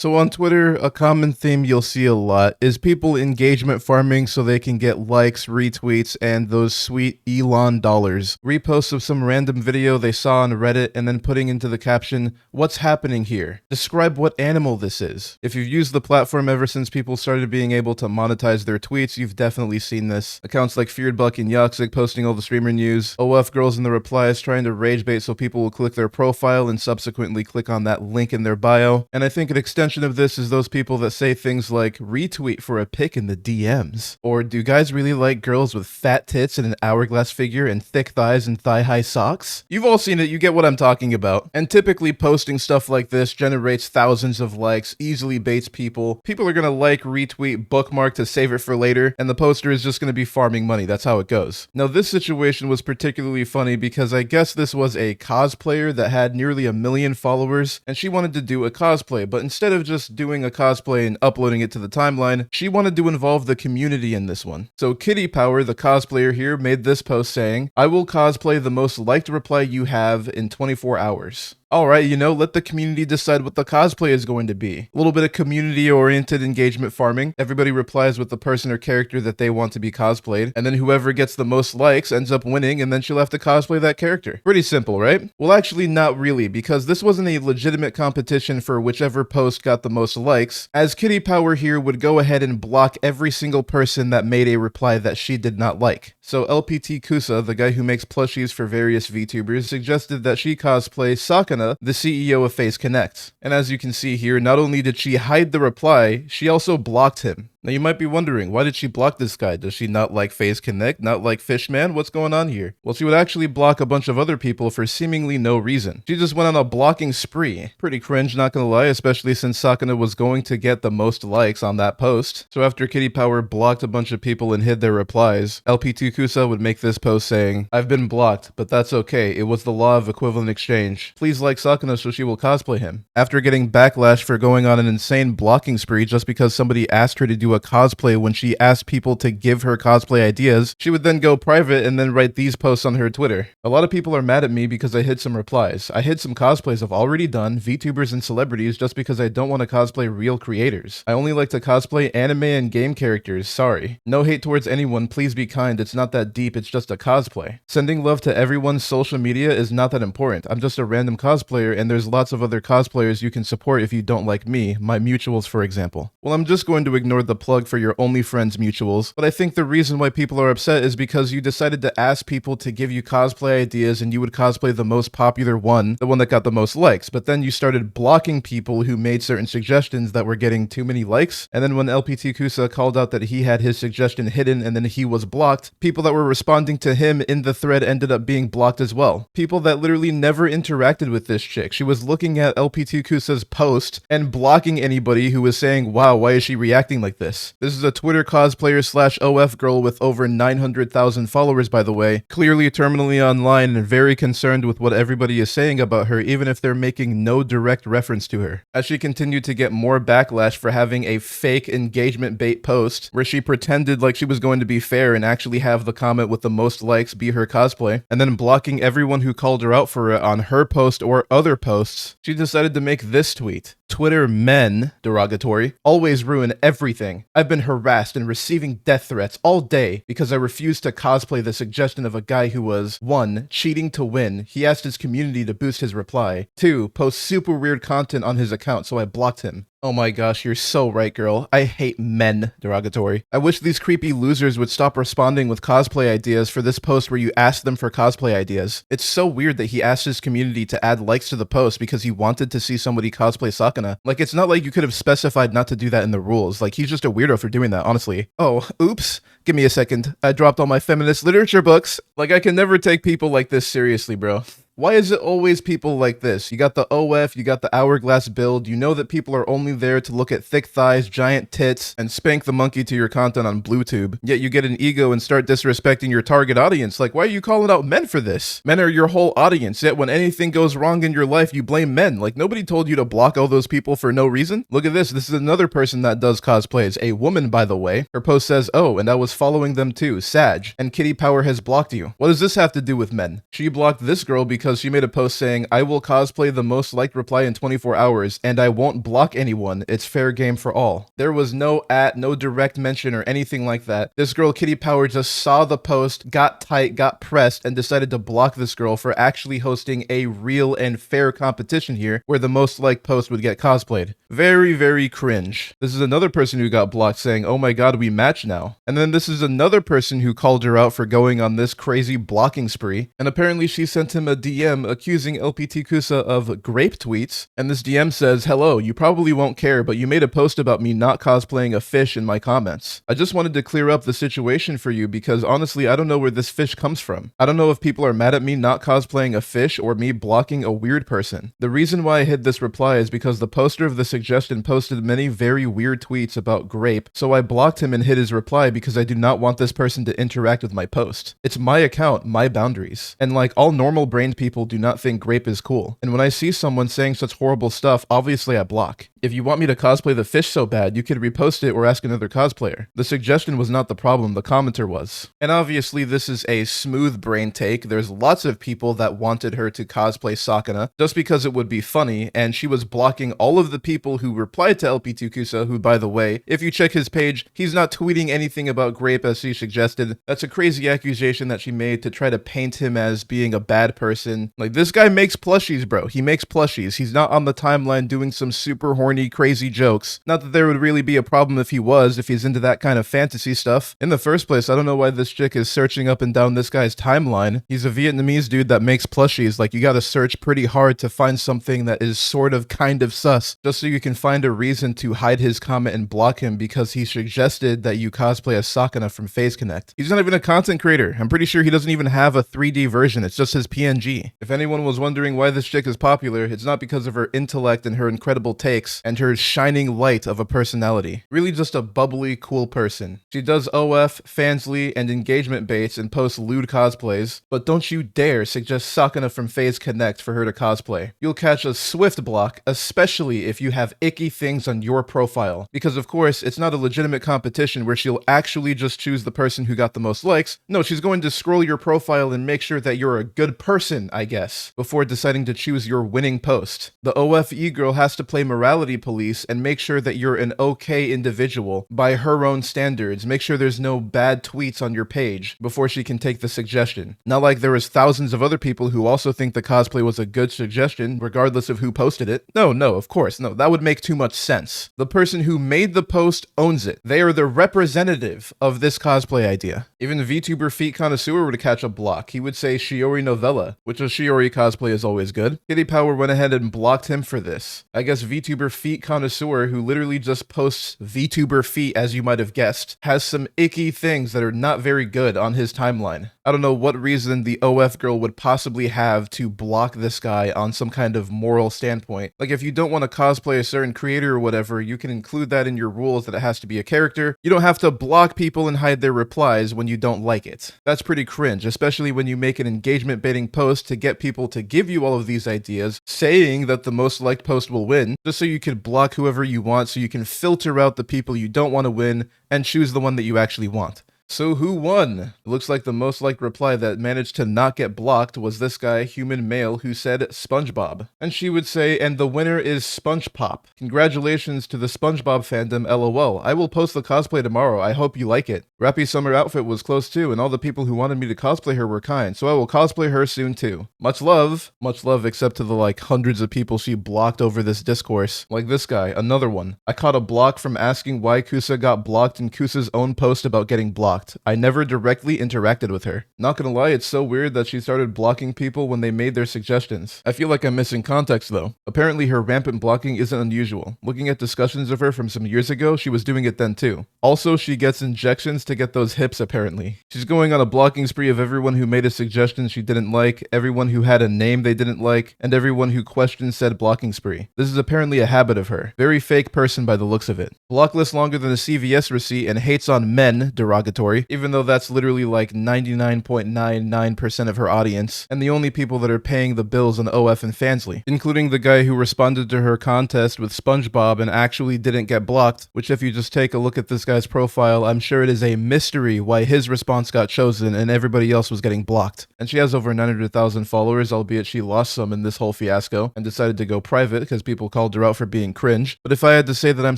So on Twitter, a common theme you'll see a lot is people engagement farming so they can get likes, retweets, and those sweet Elon dollars. Reposts of some random video they saw on Reddit and then putting into the caption, "What's happening here? Describe what animal this is." If you've used the platform ever since people started being able to monetize their tweets, you've definitely seen this. Accounts like Fearedbuck and Yoxic posting all the streamer news, OF girls in the replies trying to rage bait so people will click their profile and subsequently click on that link in their bio. And I think an extension of this is those people that say things like retweet for a pic in the DMs, or do guys really like girls with fat tits and an hourglass figure and thick thighs and thigh-high socks? You've all seen it, you get what I'm talking about. And typically posting stuff like this generates thousands of likes, easily baits people. People are gonna like, retweet, bookmark to save it for later, and the poster is just gonna be farming money. That's how it goes. Now this situation was particularly funny because I guess this was a cosplayer that had nearly 1 million followers, and she wanted to do a cosplay, but instead of just doing a cosplay and uploading it to the timeline, she wanted to involve the community in this one. So Kitty Power, the cosplayer here, made this post saying, "I will cosplay the most liked reply you have in 24 hours. Alright, let the community decide what the cosplay is going to be. A little bit of community-oriented engagement farming. Everybody replies with the person or character that they want to be cosplayed, and then whoever gets the most likes ends up winning, and then she'll have to cosplay that character. Pretty simple, right? Well, actually, not really, because this wasn't a legitimate competition for whichever post got the most likes, as Kitty Power here would go ahead and block every single person that made a reply that she did not like. So LPT Kusa, the guy who makes plushies for various VTubers, suggested that she cosplay Sakana, the CEO of Face Connect. And as you can see here, not only did she hide the reply, she also blocked him. Now you might be wondering, why did she block this guy? Does she not like Face Connect? Not like Fishman? What's going on here? Well, she would actually block a bunch of other people for seemingly no reason. She just went on a blocking spree. Pretty cringe, not gonna lie, especially since Sakana was going to get the most likes on that post. So after Kitty Power blocked a bunch of people and hid their replies, LP2 Kusa would make this post saying, "I've been blocked, but that's okay. It was the law of equivalent exchange. Please like Sakana so she will cosplay him." After getting backlash for going on an insane blocking spree just because somebody asked her to do a cosplay when she asked people to give her cosplay ideas, she would then go private and then write these posts on her Twitter. "A lot of people are mad at me because I hid some replies. I hid some cosplays I've already done, VTubers and celebrities, just because I don't want to cosplay real creators. I only like to cosplay anime and game characters, sorry. No hate towards anyone, please be kind, it's not that deep, it's just a cosplay. Sending love to everyone's social media is not that important. I'm just a random cosplayer and there's lots of other cosplayers you can support if you don't like me, my mutuals for example." Well, I'm just going to ignore the plug for your OnlyFriends mutuals, but I think the reason why people are upset is because you decided to ask people to give you cosplay ideas and you would cosplay the most popular one, the one that got the most likes, but then you started blocking people who made certain suggestions that were getting too many likes, and then when LPT Kusa called out that he had his suggestion hidden and then he was blocked, people that were responding to him in the thread ended up being blocked as well. People that literally never interacted with this chick. She was looking at LPT Kusa's post and blocking anybody who was saying, "Wow, why is she reacting like this?" This is a Twitter cosplayer / OF girl with over 900,000 followers, by the way, clearly terminally online and very concerned with what everybody is saying about her, even if they're making no direct reference to her. As she continued to get more backlash for having a fake engagement bait post, where she pretended like she was going to be fair and actually have the comment with the most likes be her cosplay, and then blocking everyone who called her out for it on her post or other posts, she decided to make this tweet. "Twitter men," derogatory, "always ruin everything. I've been harassed and receiving death threats all day because I refused to cosplay the suggestion of a guy who was 1. Cheating to win. He asked his community to boost his reply. 2. Post super weird content on his account, so I blocked him." Oh my gosh, you're so right, girl. I hate men, derogatory. I wish these creepy losers would stop responding with cosplay ideas for this post where you asked them for cosplay ideas. It's so weird that he asked his community to add likes to the post because he wanted to see somebody cosplay Sakana. Like, it's not like you could have specified not to do that in the rules. Like, he's just a weirdo for doing that, honestly. Oh, oops. Give me a second. I dropped all my feminist literature books. Like, I can never take people like this seriously, bro. Why is it always people like this? You got the OF, you got the hourglass build, you know that people are only there to look at thick thighs, giant tits, and spank the monkey to your content on BlueTube. Yet you get an ego and start disrespecting your target audience. Like, why are you calling out men for this? Men are your whole audience, yet when anything goes wrong in your life, you blame men. Like, nobody told you to block all those people for no reason. Look at this. This is another person that does cosplays. A woman, by the way. Her post says, "Oh, and I was following them too, Sag, and Kitty Power has blocked you." What does this have to do with men? She blocked this girl because because she made a post saying, "I will cosplay the most liked reply in 24 hours, and I won't block anyone. It's fair game for all." There was no no direct mention or anything like that. This girl, Kitty Power, just saw the post, got tight, got pressed, and decided to block this girl for actually hosting a real and fair competition here where the most liked post would get cosplayed. Very, very cringe. This is another person who got blocked saying, "Oh my god, we match now." And then this is another person who called her out for going on this crazy blocking spree, and apparently she sent him a DM accusing LPT Kusa of grape tweets, and this DM says, "Hello, you probably won't care, but you made a post about me not cosplaying a fish in my comments. I just wanted to clear up the situation for you because honestly, I don't know where this fish comes from. I don't know if people are mad at me not cosplaying a fish or me blocking a weird person. The reason why I hid this reply is because the poster of the suggestion posted many very weird tweets about grape, so I blocked him and hid his reply because I do not want this person to interact with my post. It's my account, my boundaries. And like all normal-brained people do not think grape is cool. And when I see someone saying such horrible stuff, obviously I block. If you want me to cosplay the fish so bad, you could repost it or ask another cosplayer. The suggestion was not the problem, the commenter was." And obviously this is a smooth brain take. There's lots of people that wanted her to cosplay Sakana just because it would be funny, and she was blocking all of the people who replied to LP2 Kusa, who, by the way, if you check his page, he's not tweeting anything about grape as she suggested. That's a crazy accusation that she made to try to paint him as being a bad person. Like, this guy makes plushies, bro. He makes plushies. He's not on the timeline doing some super horny, crazy jokes. Not that there would really be a problem if he was, if he's into that kind of fantasy stuff. In the first place, I don't know why this chick is searching up and down this guy's timeline. He's a Vietnamese dude that makes plushies. Like, you gotta search pretty hard to find something that is sort of kind of sus, just so you can find a reason to hide his comment and block him because he suggested that you cosplay as Sakana from Phase Connect. He's not even a content creator. I'm pretty sure he doesn't even have a 3D version. It's just his PNG. If anyone was wondering why this chick is popular, it's not because of her intellect and her incredible takes and her shining light of a personality. Really just a bubbly, cool person. She does OF, fansly, and engagement baits and posts lewd cosplays, but don't you dare suggest Sakana from Phase Connect for her to cosplay. You'll catch a swift block, especially if you have icky things on your profile. Because of course, it's not a legitimate competition where she'll actually just choose the person who got the most likes. No, she's going to scroll your profile and make sure that you're a good person, I guess, before deciding to choose your winning post. The OFE girl has to play morality police and make sure that you're an okay individual by her own standards. Make sure there's no bad tweets on your page before she can take the suggestion. Not like there was thousands of other people who also think the cosplay was a good suggestion, regardless of who posted it. No, of course, no, that would make too much sense. The person who made the post owns it. They are the representative of this cosplay idea. Even VTuber Feet Connoisseur would catch a block. He would say Shiori Novella, which a Shiori cosplay is always good. Kitty Power went ahead and blocked him for this. I guess VTuber Feet Connoisseur, who literally just posts VTuber feet, as you might have guessed, has some icky things that are not very good on his timeline. I don't know what reason the OF girl would possibly have to block this guy on some kind of moral standpoint. Like, if you don't want to cosplay a certain creator or whatever, you can include that in your rules that it has to be a character. You don't have to block people and hide their replies when you don't like it. That's pretty cringe, especially when you make an engagement baiting post to get people to give you all of these ideas, saying that the most liked post will win, just so you can block whoever you want, so you can filter out the people you don't want to win and choose the one that you actually want. So who won? It looks like the most liked reply that managed to not get blocked was this guy, Human Male, who said SpongeBob. And she would say, "And the winner is SpongePop. Congratulations to the SpongeBob fandom, LOL. I will post the cosplay tomorrow. I hope you like it. Rappy Summer outfit was close too, and all the people who wanted me to cosplay her were kind, so I will cosplay her soon too. Much love." Much love, except to the like hundreds of people she blocked over this discourse. Like this guy, another one. I caught a block from asking why Kusa got blocked in Kusa's own post about getting blocked. I never directly interacted with her. Not gonna lie, it's so weird that she started blocking people when they made their suggestions. I feel like I'm missing context though. Apparently her rampant blocking isn't unusual. Looking at discussions of her from some years ago, she was doing it then too. Also, she gets injections to get those hips apparently. She's going on a blocking spree of everyone who made a suggestion she didn't like, everyone who had a name they didn't like, and everyone who questioned said blocking spree. This is apparently a habit of her. Very fake person by the looks of it. Block list longer than a CVS receipt and hates on men, derogatory mandatory, even though that's literally like 99.99% of her audience, and the only people that are paying the bills on OF and Fansly, including the guy who responded to her contest with SpongeBob and actually didn't get blocked, which if you just take a look at this guy's profile, I'm sure it is a mystery why his response got chosen and everybody else was getting blocked. And she has over 900,000 followers, albeit she lost some in this whole fiasco and decided to go private because people called her out for being cringe. But if I had to say that I'm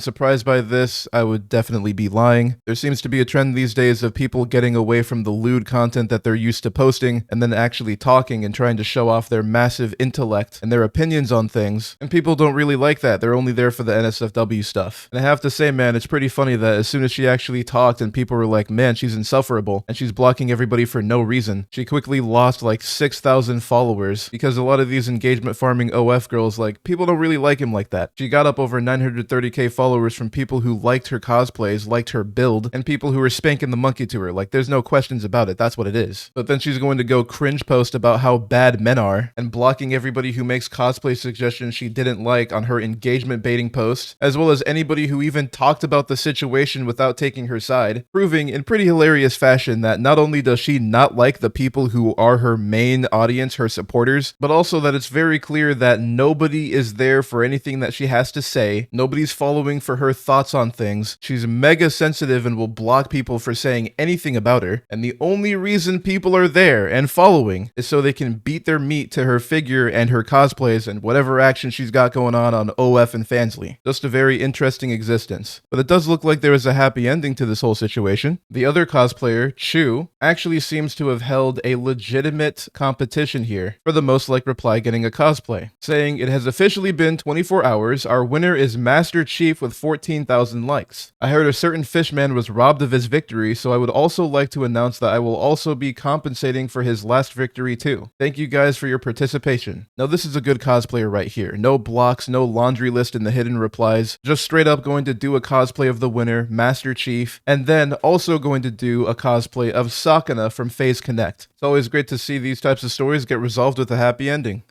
surprised by this, I would definitely be lying. There seems to be a trend these days of people getting away from the lewd content that they're used to posting and then actually talking and trying to show off their massive intellect and their opinions on things. And people don't really like that. They're only there for the NSFW stuff. And I have to say, man, it's pretty funny that as soon as she actually talked and people were like, man, she's insufferable and she's blocking everybody for no reason, she quickly lost like 6,000 followers because a lot of these engagement farming OF girls, like, people don't really like him like that. She got up over 930k followers from people who liked her cosplays, liked her build, and people who were spanking the monkey to her. Like, there's no questions about it. That's what it is. But then she's going to go cringe post about how bad men are and blocking everybody who makes cosplay suggestions she didn't like on her engagement baiting post, as well as anybody who even talked about the situation without taking her side, proving in pretty hilarious fashion that not only does she not like the people who are her main audience, her supporters, but also that it's very clear that nobody is there for anything that she has to say. Nobody's following for her thoughts on things. She's mega sensitive and will block people for saying anything about her. And the only reason people are there and following is so they can beat their meat to her figure and her cosplays and whatever action she's got going on OF and Fansly. Just a very interesting existence. But it does look like there is a happy ending to this whole situation. The other cosplayer, Chu, actually seems to have held a legitimate competition here for the most liked reply getting a cosplay, saying, "It has officially been 24 hours. Our winner is Master Chief with 14,000 likes. I heard a certain fishman was robbed of his victory, so I would also like to announce that I will also be compensating for his last victory too. Thank you guys for your participation." Now this is a good cosplayer right here. No blocks, no laundry list in the hidden replies, just straight up going to do a cosplay of the winner, Master Chief, and then also going to do a cosplay of Sakana from FaZe Connect. It's always great to see these types of stories get resolved with a happy ending.